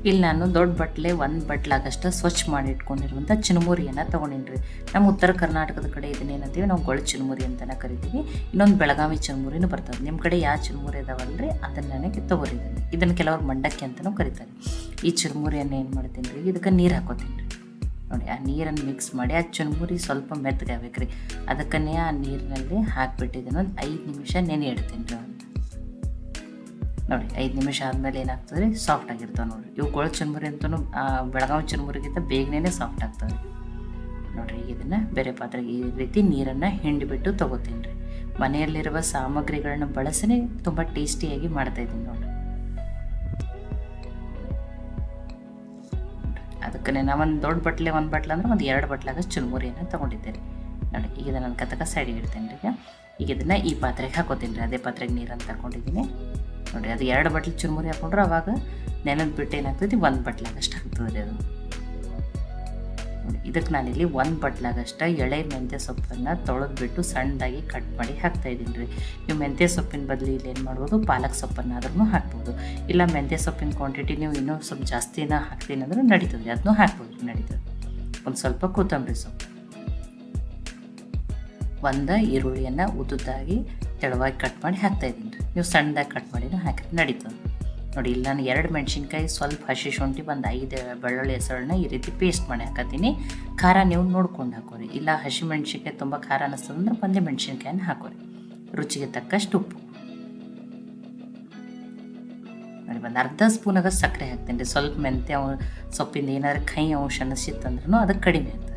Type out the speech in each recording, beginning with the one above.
ಇಲ್ಲಿ ನಾನು ದೊಡ್ಡ ಬಟ್ಲೆ ಒಂದು ಬಟ್ಲಾಗಷ್ಟು ಸ್ವಚ್ಛ ಮಾಡಿ ಇಟ್ಕೊಂಡಿರುವಂಥ ಚಿನುಮುರಿಯನ್ನು ತೊಗೊಂಡಿನಿ. ನಮ್ಮ ಉತ್ತರ ಕರ್ನಾಟಕದ ಕಡೆ ಇದನ್ನೇನಂತೀವಿ ನಾವು ಗೊಳ ಚಿನುಮುರಿ ಅಂತಲೇ ಕರಿತೀವಿ. ಇನ್ನೊಂದು ಬೆಳಗಾವಿ ಚಿನುಮುರಿನೂ ಬರ್ತದೆ. ನಿಮ್ಮ ಕಡೆ ಯಾವ ಚಿನುಮುರಿ ಅದಾವಲ್ರಿ ಅದನ್ನು ನನಗೆ ತೊಗೊರಿದ್ದೀನಿ. ಇದನ್ನು ಕೆಲವ್ರು ಮಂಡಕ್ಕಿ ಅಂತಲೂ ಕರೀತಾರೆ. ಈ ಚಿರುಮುರಿಯನ್ನು ಏನು ಮಾಡ್ತೀನಿ ರೀ, ಇದಕ್ಕೆ ನೀರು ಹಾಕೋತೀನಿ ರೀ. ನೋಡಿ, ಆ ನೀರನ್ನು ಮಿಕ್ಸ್ ಮಾಡಿ ಆ ಚಿರುಮುರಿ ಸ್ವಲ್ಪ ಮೆತ್ತಗಾಗಬೇಕು ರೀ. ಅದಕ್ಕನ್ನೇ ಆ ನೀರಿನಲ್ಲಿ ಹಾಕಿಬಿಟ್ಟಿದ್ದೀನಿ. ಒಂದು 5 ನಿಮಿಷ ನೆನೆ ಇಡ್ತೀನಿ ರೀ. ನೋಡಿ, 5 ನಿಮಿಷ ಆದಮೇಲೆ ಏನಾಗ್ತದೆ ರೀ, ಸಾಫ್ಟ್ ಆಗಿರ್ತಾವೆ ನೋಡಿರಿ. ಇವು ಗೊಳ ಚಿರುಮುರಿ ಅಂತಲೂ ಬೆಳಗಾವಿ ಚಿರುಮುರಿಗಿಂತ ಬೇಗನೆ ಸಾಫ್ಟ್ ಆಗ್ತವೆ. ನೋಡಿರಿ, ಈಗ ಇದನ್ನು ಬೇರೆ ಪಾತ್ರೆಗೆ ಈ ರೀತಿ ನೀರನ್ನು ಹಿಂಡಿಬಿಟ್ಟು ತೊಗೋತೀನಿ ರೀ. ಮನೆಯಲ್ಲಿರುವ ಸಾಮಗ್ರಿಗಳನ್ನ ಬಳಸಿನೇ ತುಂಬ ಟೇಸ್ಟಿಯಾಗಿ ಮಾಡ್ತಾಯಿದ್ದೀನಿ ನೋಡಿ. ಅದಕ್ಕೆ ನಾನು ಒಂದು ದೊಡ್ಡ ಬಟ್ಲೆ ಅಂದ್ರೆ ಒಂದು 2 ಬಟ್ಲಾಗಷ್ಟು ಚುರುಮುರಿಯನ್ನು ತೊಗೊಂಡಿದ್ದೆ ರೀ. ನೋಡಿ, ಈಗ ನಾನು ಕತಕ ಸೈಡಿಗೆ ಇಡ್ತೀನಿ ರೀ. ಈಗ ಇದನ್ನು ಈ ಪಾತ್ರೆಗೆ ಹಾಕೋತೀನಿ ರೀ. ಅದೇ ಪಾತ್ರೆಗೆ ನೀರನ್ನು ತಗೊಂಡಿದ್ದೀನಿ ನೋಡಿ. ಅದು 2 ಬಟ್ಲು ಚುರುಮುರಿ ಹಾಕೊಂಡ್ರೆ ಅವಾಗ ನೆನೆದು ಬಿಟ್ಟು ಏನಾಗ್ತೈತಿ 1 ಬಟ್ಲಾಗಷ್ಟು ಆಗ್ತದೆ ರೀ ಅದು. ನೋಡಿ, ಇದಕ್ಕೆ ನಾನಿಲ್ಲಿ 1 ಬಟ್ಲಾಗಷ್ಟು ಎಳೆ ಮೆಂತ್ಯ ಸೊಪ್ಪನ್ನು ತೊಳೆದ್ಬಿಟ್ಟು ಸಣ್ಣದಾಗಿ ಕಟ್ ಮಾಡಿ ಹಾಕ್ತಾಯಿದ್ದೀನಿ ರೀ. ನೀವು ಮೆಂತ್ಯ ಸೊಪ್ಪಿನ ಬದಲು ಇಲ್ಲಿ ಏನು ಮಾಡ್ಬೋದು, ಪಾಲಕ್ ಸೊಪ್ಪನ್ನಾದ್ರೂ ಹಾಕ್ಬೋದು. ಇಲ್ಲ ಮೆಂತ್ಯ ಸೊಪ್ಪಿನ ಕ್ವಾಂಟಿಟಿ ನೀವು ಇನ್ನೂ ಸ್ವಲ್ಪ ಜಾಸ್ತಿನ ಹಾಕ್ತೀನಿ ಅಂದ್ರೆ ನಡೀತದೆ, ಅದನ್ನೂ ಹಾಕ್ಬೋದು, ನಡೀತದೆ. ಒಂದು ಸ್ವಲ್ಪ ಕೊತ್ತಂಬರಿ ಸೊಪ್ಪು, 1 ಈರುಳ್ಳಿಯನ್ನು ಉದ್ದುದ್ದಾಗಿ ತೆಳುವಾಗಿ ಕಟ್ ಮಾಡಿ ಹಾಕ್ತಾಯಿದ್ದೀನಿ ರೀ. ನೀವು ಸಣ್ಣದಾಗಿ ಕಟ್ ಮಾಡಿನೂ ಹಾಕಿದ್ರೆ ನಡೀತದೆ. ನೋಡಿ, ಇಲ್ಲಿ ನಾನು 2 ಮೆಣಸಿನ್ಕಾಯಿ, ಸ್ವಲ್ಪ ಹಸಿ ಶುಂಠಿ, ಒಂದು 5 ಬೆಳ್ಳುಳ್ಳಿ ಹೆಸರನ್ನ ಈ ರೀತಿ ಪೇಸ್ಟ್ ಮಾಡಿ ಹಾಕತ್ತೀನಿ. ಖಾರ ನೀವು ನೋಡ್ಕೊಂಡು ಹಾಕೋರಿ. ಇಲ್ಲ ಹಸಿ ಮೆಣಸಿನ್ಕಾಯಿ ತುಂಬ ಖಾರ ಅನ್ನಿಸ್ತದಂದ್ರೆ ಒಂದೇ ಮೆಣಸಿನ್ಕಾಯನ್ನು ಹಾಕೋರಿ. ರುಚಿಗೆ ತಕ್ಕಷ್ಟು ಉಪ್ಪು. ನೋಡಿ, ಒಂದು ಅರ್ಧ ಸ್ಪೂನಾಗ ಸಕ್ಕರೆ ಹಾಕ್ತೀನಿ ರೀ. ಸ್ವಲ್ಪ ಮೆಂತ್ಯ ಸೊಪ್ಪಿಂದ ಏನಾದ್ರು ಕೈ ಅಂಶ ಅನ್ನಿಸಿತ್ತಂದ್ರೂ ಅದಕ್ಕೆ ಕಡಿಮೆ ಆಗ್ತದೆ.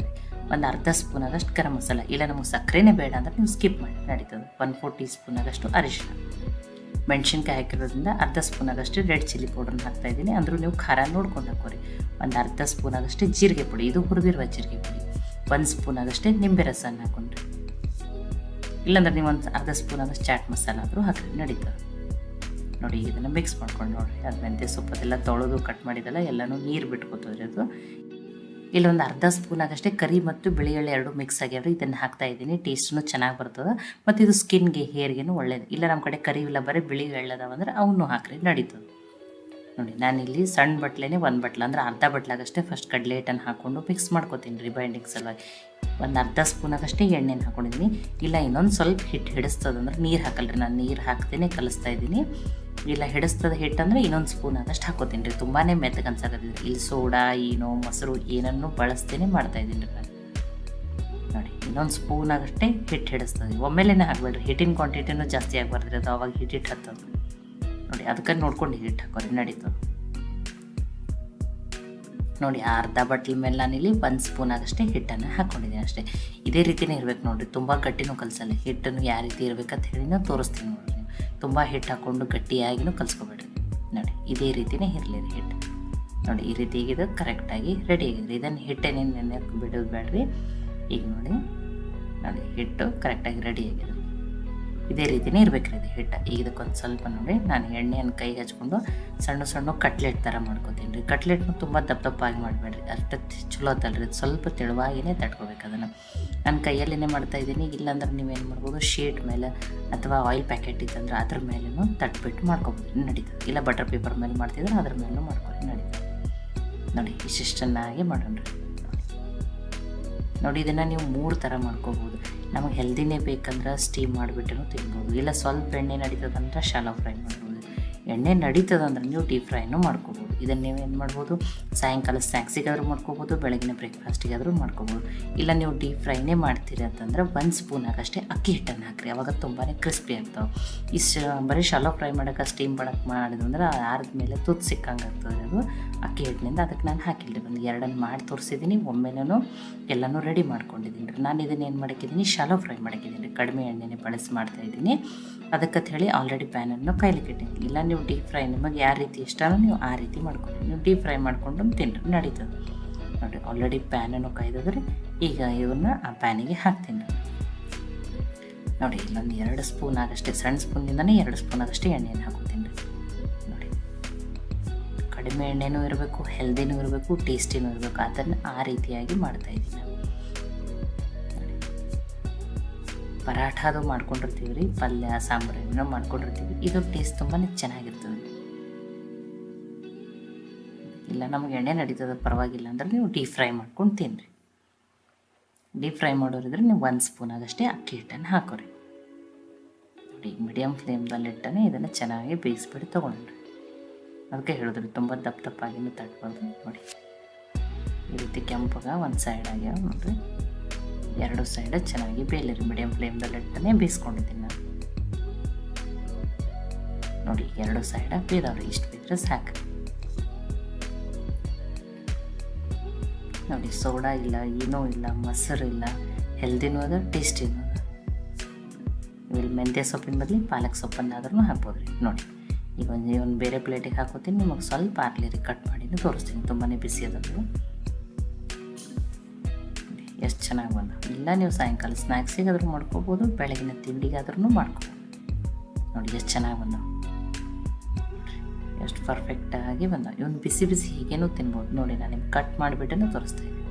ಒಂದು ಅರ್ಧ ಸ್ಪೂನಾಗಷ್ಟು ಗರಂ ಮಸಾಲ. ಇಲ್ಲ ನಮಗೆ ಸಕ್ಕರೆನೇ ಬೇಡ ಅಂದ್ರೆ ನೀವು ಸ್ಕಿಪ್ ಮಾಡಿ ನಡೀತದೆ. 1/4 ಟೀ ಸ್ಪೂನಾಗಷ್ಟು ಅರಿಶಿನ. ಮೆಣಸಿನ್ಕಾಯಿ ಹಾಕಿರೋದ್ರಿಂದ ಅರ್ಧ ಸ್ಪೂನಾಗಷ್ಟು ರೆಡ್ ಚಿಲ್ಲಿ ಪೌಡ್ರನ್ನ ಹಾಕ್ತಾಯಿದ್ದೀನಿ. ಅಂದರೂ ನೀವು ಖಾರ ನೋಡ್ಕೊಂಡು ಹಾಕೋರಿ. ಒಂದು ಅರ್ಧ ಸ್ಪೂನಾಗಷ್ಟು ಜೀರಿಗೆ ಪುಡಿ, ಇದು ಹುರಿದಿರುವ ಜೀರಿಗೆ ಪುಡಿ. 1 ಸ್ಪೂನಾಗಷ್ಟೇ ನಿಂಬೆ ರಸನ ಹಾಕೊಂಡ್ರಿ. ಇಲ್ಲಾಂದ್ರೆ ನೀವು ಒಂದು ಅರ್ಧ ಸ್ಪೂನಾಗಷ್ಟು ಚಾಟ್ ಮಸಾಲ ಆದರೂ ಹಾಕ್ರಿ, ನಡೀತದೆ. ನೋಡಿ, ಇದನ್ನು ಮಿಕ್ಸ್ ಮಾಡ್ಕೊಂಡು ನೋಡಿರಿ. ಅದು ಮೆಂತ್ಯ ಸೊಪ್ಪದೆಲ್ಲ ತೊಳೆದು ಕಟ್ ಮಾಡಿದೆಲ್ಲ ಎಲ್ಲನೂ ನೀರು ಬಿಟ್ಕೋತದ್ರಿ ಅದು. ಇಲ್ಲೊಂದು ಅರ್ಧ ಸ್ಪೂನಾಗಷ್ಟೇ ಕರಿ ಮತ್ತು ಬಿಳಿ ಎಳ್ಳು 2 ಮಿಕ್ಸ್ ಆಗ್ಯಾವ್ರಿ. ಇದನ್ನು ಹಾಕ್ತಾಯಿದ್ದೀನಿ. ಟೇಸ್ಟೂ ಚೆನ್ನಾಗಿ ಬರ್ತದೆ ಮತ್ತು ಇದು ಸ್ಕಿನ್ಗೆ, ಹೇರ್ಗೆನೂ ಒಳ್ಳೇದು. ಇಲ್ಲ ನಮ್ಮ ಕಡೆ ಕರಿ ಇಲ್ಲ, ಬರೀ ಬಿಳಿ ಎಳ್ಳದಾವಂದ್ರೆ ಅವನ್ನೂ ಹಾಕ್ರಿ, ನಡೀತದೆ. ನೋಡಿ, ನಾನಿಲ್ಲಿ ಸಣ್ಣ ಬಟ್ಲೆನೇ 1 ಬಟ್ಲ ಅಂದ್ರೆ ಅರ್ಧ ಬಟ್ಲಾಗಷ್ಟೇ ಫಸ್ಟ್ ಕಡಲೆ ಹಿಟ್ಟನ್ನು ಹಾಕ್ಕೊಂಡು ಮಿಕ್ಸ್ ಮಾಡ್ಕೊತೀನಿ ರೀ ಬೈಂಡಿಂಗ್ ಸಲುವಾಗಿ. ಒಂದು ಅರ್ಧ ಸ್ಪೂನಾಗಷ್ಟೇ ಎಣ್ಣೆನ ಹಾಕ್ಕೊಂಡಿದ್ದೀನಿ. ಇಲ್ಲ ಇನ್ನೊಂದು ಸ್ವಲ್ಪ ಹಿಟ್ಟು ಹಿಡಿಸ್ತದಂದ್ರೆ ನೀರು ಹಾಕಲ್ರಿ, ನಾನು ನೀರು ಹಾಕ್ತೇನೆ ಕಲಿಸ್ತಾ ಇದ್ದೀನಿ. ಇಲ್ಲ ಹಿಡಿಸ್ತದ ಹಿಟ್ಟಂದ್ರೆ ಇನ್ನೊಂದು ಸ್ಪೂನ್ ಆದಷ್ಟು ಹಾಕೋತೀನಿ ರೀ. ತುಂಬಾ ಮೆತ್ತಗೆ ಅನ್ಸಾಕತ್ತಿದ್ರಿ. ಇಲ್ಲಿ ಸೋಡಾ, ಏನೋ ಮೊಸರು ಏನನ್ನೂ ಬಳಸ್ತೇನೆ ಮಾಡ್ತಾಯಿದ್ದೀನಿ ರೀ ನಾನು. ನೋಡಿ, ಇನ್ನೊಂದು ಸ್ಪೂನಾಗಷ್ಟೇ ಹಿಟ್ಟು ಹಿಡಿಸ್ತದೆ. ಒಮ್ಮೆಲೇ ಹಾಕಬೇಡ್ರಿ, ಹಿಟ್ಟಿನ ಕ್ವಾಂಟಿಟಿನೂ ಜಾಸ್ತಿ ಆಗಬಾರ್ದ್ರಿ, ಅದು ಅವಾಗ ಹಿಟ್ಟು ಹತ್ತದು. ನೋಡಿ, ಅದಕ್ಕೆ ನೋಡ್ಕೊಂಡು ಹಿಟ್ಟು ಹಾಕೋರಿ, ನಡೀತದೆ. ನೋಡಿ, ಅರ್ಧ ಬಟ್ಲ ಮೇಲೆ ನಾನಿಲ್ಲಿ 1 ಸ್ಪೂನಾಗಷ್ಟೇ ಹಿಟ್ಟನ್ನು ಹಾಕ್ಕೊಂಡಿದ್ದೀನಿ ಅಷ್ಟೇ. ಇದೇ ರೀತಿಯೇ ಇರಬೇಕು ನೋಡಿರಿ. ತುಂಬ ಗಟ್ಟಿನೂ ಕಲಸಲ್ಲ. ಹಿಟ್ಟನ್ನು ಯಾವ ರೀತಿ ಇರಬೇಕಂತ ಹೇಳಿ ತೋರಿಸ್ತೀನಿ ನೋಡಿರಿ. ತುಂಬ ಹಿಟ್ಟು ಹಾಕ್ಕೊಂಡು ಗಟ್ಟಿಯಾಗಿನೂ ಕಲಿಸ್ಕೊಬೇಡ್ರಿ. ನೋಡಿ, ಇದೇ ರೀತಿಯೇ ಇರಲಿ ರೀ ಹಿಟ್ಟು. ನೋಡಿ, ಈ ರೀತಿ ಇದು ಕರೆಕ್ಟಾಗಿ ರೆಡಿ ಆಗಿದೆ. ಇದನ್ನು ಹಿಟ್ಟೇನೇನು ನೆನೆಯೋಕೆ ಬಿಡೋದು ಬೇಡ್ರಿ. ಈಗ ನೋಡಿ, ಹಿಟ್ಟು ಕರೆಕ್ಟಾಗಿ ರೆಡಿ ಆಗಿದೆ. ಇದೇ ರೀತಿಯೇ ಇರಬೇಕ್ರಿ ಇದು ಹಿಟ್ಟು. ಈಗ ಇದಕ್ಕೊಂದು ಸ್ವಲ್ಪ ನೋಡಿ, ನಾನು ಎಣ್ಣೆಯನ್ನು ಕೈಗೆ ಹಚ್ಕೊಂಡು ಸಣ್ಣ ಕಟ್ಲೆಟ್ ಥರ ಮಾಡ್ಕೊತೀನಿ ರೀ. ಕಟ್ಲೆಟ್ನು ತುಂಬ ದಪ್ಪಾಗಿ ಮಾಡಬೇಡ್ರಿ, ಅಷ್ಟು ಚಲೋ ಅತ್ತಲ್ರಿ. ಇದು ಸ್ವಲ್ಪ ತೆಳುವಾಗಿಯೇ ತಟ್ಕೋಬೇಕು ಅದನ್ನು. ನಾನು ಕೈಯಲ್ಲೇ ಮಾಡ್ತಾಯಿದ್ದೀನಿ. ಇಲ್ಲಾಂದ್ರೆ ನೀವೇನು ಮಾಡ್ಬೋದು, ಶೀಟ್ ಮೇಲೆ ಅಥವಾ ಆಯಿಲ್ ಪ್ಯಾಕೆಟ್ ಇತ್ತಂದ್ರೆ ಅದ್ರ ಮೇಲೂ ತಟ್ಬಿಟ್ಟು ಮಾಡ್ಕೊಬೋದು, ನಡೀತದೆ. ಇಲ್ಲ ಬಟರ್ ಪೇಪರ್ ಮೇಲೆ ಮಾಡ್ತಿದ್ರೆ ಅದ್ರ ಮೇಲೂ ಮಾಡ್ಕೊಂಡು ನಡೀತದೆ. ನೋಡಿ, ಇಷ್ಟನ್ನಾಗಿ ಮಾಡೋಣ ರೀ. ನೋಡಿ, ಇದನ್ನು ನೀವು 3 ಥರ ಮಾಡ್ಕೋಬೋದು. ನಮಗೆ ಹೆಲ್ದಿನೇ ಬೇಕಂದ್ರೆ ಸ್ಟೀಮ್ ಮಾಡಿಬಿಟ್ಟು ತಿನ್ಬೋದು. ಇಲ್ಲ ಸ್ವಲ್ಪ ಎಣ್ಣೆ ನಡೀತದಂದ್ರೆ ಶಾಲೋ ಫ್ರೈ ಮಾಡ್ಬೋದು. ಎಣ್ಣೆ ನಡೀತದಂದ್ರೆ ನೀವು ಡೀಪ್ ಫ್ರೈನೂ ಮಾಡ್ಕೋಬೋದು. ಇದನ್ನು ನೀವೇನು ಮಾಡ್ಬೋದು, ಸಾಯಂಕಾಲ ಸ್ನ್ಯಾಕ್ಸಿಗಾದರೂ ಮಾಡ್ಕೋಬೋದು, ಬೆಳಗಿನ ಬ್ರೇಕ್ಫಾಸ್ಟಿಗಾದರೂ ಮಾಡ್ಕೋಬೋದು. ಇಲ್ಲ ನೀವು ಡೀಪ್ ಫ್ರೈನೇ ಮಾಡ್ತೀರಿ ಅಂತಂದ್ರೆ 1 ಸ್ಪೂನಾಗಷ್ಟೇ ಅಕ್ಕಿ ಹಿಟ್ಟನ್ನು ಹಾಕಿರಿ. ಆವಾಗ ತುಂಬಾ ಕ್ರಿಸ್ಪಿ ಆಗ್ತಾವೆ. ಇಷ್ಟು ಬರೀ ಶಾಲೋ ಫ್ರೈ ಮಾಡೋಕೆ ಸ್ಟೀಮ್ ಮಾಡೋಕೆ ಮಾಡಿದಂದ್ರೆ ಆರಿದ ಮೇಲೆ ತುತ್ತು ಸಿಕ್ಕಂಗೆ ಆಗ್ತದೆ ಅದು ಅಕ್ಕಿ ಹಿಟ್ಟಿನಿಂದ. ಅದಕ್ಕೆ ನಾನು ಹಾಕಿಲ್ಲ, ಒಂದು 2 ಮಾಡಿ ತೋರಿಸಿದ್ದೀನಿ. ಒಮ್ಮೆನೂ ಎಲ್ಲನೂ ರೆಡಿ ಮಾಡ್ಕೊಂಡಿದ್ದೀನಿ ರೀ. ನಾನು ಇದನ್ನು ಏನು ಮಾಡಿದ್ದೀನಿ, ಶಾಲೋ ಫ್ರೈ ಮಾಡಿದ್ದೀನಿ ರೀ. ಕಡಿಮೆ ಎಣ್ಣೆನೇ ಬಳಸಿ ಮಾಡ್ತಾಯಿದ್ದೀನಿ. ಅದಕ್ಕಂತ ಹೇಳಿ ಆಲ್ರೆಡಿ ಪ್ಯಾನನ್ನು ಕಾಯ್ಲಿಕ್ಕೆ ಇಟ್ಟಿದ್ದೀನಿ. ಇಲ್ಲ ನೀವು ಡೀಪ್ ಫ್ರೈ ನಿಮಗೆ ಯಾವ ರೀತಿ ಇಷ್ಟನೋ ನೀವು ಆ ರೀತಿ ಮಾಡ್ಕೊಂಡು ನೀವು ಡೀಪ್ ಫ್ರೈ ಮಾಡ್ಕೊಂಡು ತಿನ್ನಿರಿ, ನಡೀತದೆ. ನೋಡಿ, ಆಲ್ರೆಡಿ ಪ್ಯಾನನ್ನು ಕಾಯ್ದಿದ್ರೆ ಈಗ ಇವನ್ನ ಆ ಪ್ಯಾನಿಗೆ ಹಾಕ್ತೀನಿ. ನೋಡಿ, ಇಲ್ಲೊಂದು 2 ಸ್ಪೂನ್ ಆಗಷ್ಟೇ, ಸಣ್ಣ ಸ್ಪೂನಿಂದನೇ 2 ಸ್ಪೂನ್ ಆಗಷ್ಟೇ ಎಣ್ಣೆಯನ್ನು ಹಾಕೋತೀನಿ ರೀ. ನೋಡಿ, ಕಡಿಮೆ ಎಣ್ಣೆನೂ ಇರಬೇಕು, ಹೆಲ್ದಿನೂ ಇರಬೇಕು, ಟೇಸ್ಟಿನೂ ಇರಬೇಕು. ಅದನ್ನು ಆ ರೀತಿಯಾಗಿ ಮಾಡ್ತಾಯಿದ್ದೀನಿ. ಪರಾಠ ಅದು ಮಾಡ್ಕೊಂಡಿರ್ತೀವಿ ರೀ, ಪಲ್ಯ ಸಾಂಬಾರು ಮಾಡ್ಕೊಂಡಿರ್ತೀವಿ. ಇದು ಟೇಸ್ಟ್ ತುಂಬಾ ಚೆನ್ನಾಗಿರ್ತದೆ. ಇಲ್ಲ ನಮಗೆ ಎಣ್ಣೆ ನಡೀತದೆ ಪರವಾಗಿಲ್ಲ ಅಂದ್ರೆ ನೀವು ಡೀಪ್ ಫ್ರೈ ಮಾಡ್ಕೊಂಡು ತಿನ್ನಿರಿ. ಡೀಪ್ ಫ್ರೈ ಮಾಡೋರಿದ್ರೆ ನೀವು 1 ಸ್ಪೂನ್ ಆಗಷ್ಟೇ ಅಕ್ಕಿ ಹಿಟ್ಟನ್ನು ಹಾಕೋರಿ. ನೋಡಿ ಮೀಡಿಯಮ್ ಫ್ಲೇಮ್ದಲ್ಲಿಟ್ಟನೆ ಇದನ್ನು ಚೆನ್ನಾಗಿ ಬೇಯಿಸ್ಬಿಟ್ಟು ತೊಗೊಂಡ್ರಿ. ಅದಕ್ಕೆ ಹೇಳಿದ್ರಿ ತುಂಬ ದಪ್ಪ ದಪ್ಪಾಗಿನೂ ತಟ್ಬಾರ್ದು. ನೋಡಿ ಈ ರೀತಿ ಕೆಂಪಗ ಒಂದು ಸೈಡ್ ಆಗ್ಯಾವ ನೋಡಿರಿ, 2 ಸೈಡ್ ಚೆನ್ನಾಗಿ ಬೇಯಲಿರಿ. ಮೀಡಿಯಮ್ ಫ್ಲೇಮ್ದಲ್ಲಿಟ್ಟನೆ ಬೇಯಿಸ್ಕೊಂಡಿದ್ದೀನಿ ನಾನು. ನೋಡಿ 2 ಸೈಡ ಬೇಯ್ದವ್ರಿ, ಇಷ್ಟು ಬೇಯ್ದ್ರೆ ಸಾಕು. ನೋಡಿ ಸೋಡಾ ಇಲ್ಲ, ಏನೂ ಇಲ್ಲ, ಮೊಸರು ಇಲ್ಲ, ಹೆಲ್ದಿನೂ ಅದ, ಟೇಸ್ಟಿನೂ ಅದ. ಇಲ್ಲಿ ಮೆಂತ್ಯ ಸೊಪ್ಪಿನ ಬದಲು ಪಾಲಕ್ ಸೊಪ್ಪನ್ನಾದ್ರೂ ಹಾಕ್ಬೋದು ರೀ. ನೋಡಿ ಈಗ ಒಂದು ಬೇರೆ ಪ್ಲೇಟಿಗೆ ಹಾಕೋತೀನಿ, ನಿಮಗೆ ಸ್ವಲ್ಪ ಆರ್ಲಿರಿ ಕಟ್ ಮಾಡಿನೂ ತೋರಿಸ್ತೀನಿ. ತುಂಬಾ ಬಿಸಿ ಅದ. ಎಷ್ಟು ಚೆನ್ನಾಗಿ ಬಂದ. ಇಲ್ಲ ನೀವು ಸಾಯಂಕಾಲ ಸ್ನ್ಯಾಕ್ಸಿಗಾದ್ರೂ ಮಾಡ್ಕೋಬೋದು, ಬೆಳಗಿನ ತಿಂಡಿಗಾದ್ರೂ ಮಾಡ್ಕೋಬೋದು. ನೋಡಿ ಎಷ್ಟು ಚೆನ್ನಾಗಿ ಬಂದ, ಎಷ್ಟು ಪರ್ಫೆಕ್ಟಾಗಿ ಬಂದ. ಇವನು ಬಿಸಿ ಬಿಸಿ ಹೀಗೇನೂ ತಿನ್ಬೋದು. ನೋಡಿ ನಾನು ನಿಮ್ಗೆ ಕಟ್ ಮಾಡಿಬಿಟ್ಟೇ ತೋರಿಸ್ತಾಯಿದ್ದೆ.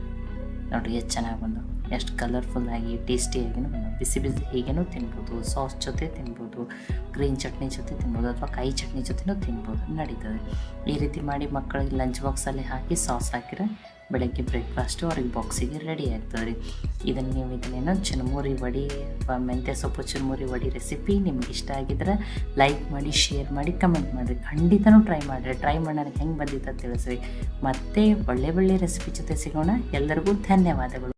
ನೋಡಿ ಎಷ್ಟು ಚೆನ್ನಾಗಿ ಬಂದು, ಎಷ್ಟು ಕಲರ್ಫುಲ್ಲಾಗಿ ಟೇಸ್ಟಿಯಾಗಿನೂ ಬಂದು. ಬಿಸಿ ಬಿಸಿ ಹೀಗೇನೂ ತಿನ್ಬೋದು, ಸಾಸ್ ಜೊತೆ ತಿನ್ಬೋದು, ಗ್ರೀನ್ ಚಟ್ನಿ ಜೊತೆ ತಿನ್ಬೋದು, ಅಥವಾ ಕಾಯಿ ಚಟ್ನಿ ಜೊತೆನೂ ತಿನ್ಬೋದು, ನಡೀತದೆ. ಈ ರೀತಿ ಮಾಡಿ ಮಕ್ಕಳಿಗೆ ಲಂಚ್ ಬಾಕ್ಸಲ್ಲಿ ಹಾಕಿ ಸಾಸ್ ಹಾಕಿದ್ರೆ ಬೆಳಗ್ಗೆ ಬ್ರೇಕ್ಫಾಸ್ಟು ಅವ್ರಿಗೆ ಬಾಕ್ಸಿಗೆ ರೆಡಿ ಆಗ್ತದೆ ರೀ. ಇದನ್ನೇನೋ ಚುರುಮುರಿ ವಡಿ ಅಥವಾ ಮೆಂತ್ಯ ಸೊಪ್ಪು ಚುರುಮುರಿ ವಡಿ ರೆಸಿಪಿ ನಿಮ್ಗೆ ಇಷ್ಟ ಆಗಿದ್ರೆ ಲೈಕ್ ಮಾಡಿ, ಶೇರ್ ಮಾಡಿ, ಕಮೆಂಟ್ ಮಾಡಿರಿ. ಖಂಡಿತನೂ ಟ್ರೈ ಮಾಡಿರಿ. ಟ್ರೈ ಮಾಡಿ ನನಗೆ ಹೆಂಗೆ ಬಂದಿತ್ತು ಅಂತ ತಿಳಿಸ್ರಿ. ಮತ್ತೆ ಒಳ್ಳೆ ರೆಸಿಪಿ ಜೊತೆ ಸಿಗೋಣ. ಎಲ್ಲರಿಗೂ ಧನ್ಯವಾದಗಳು.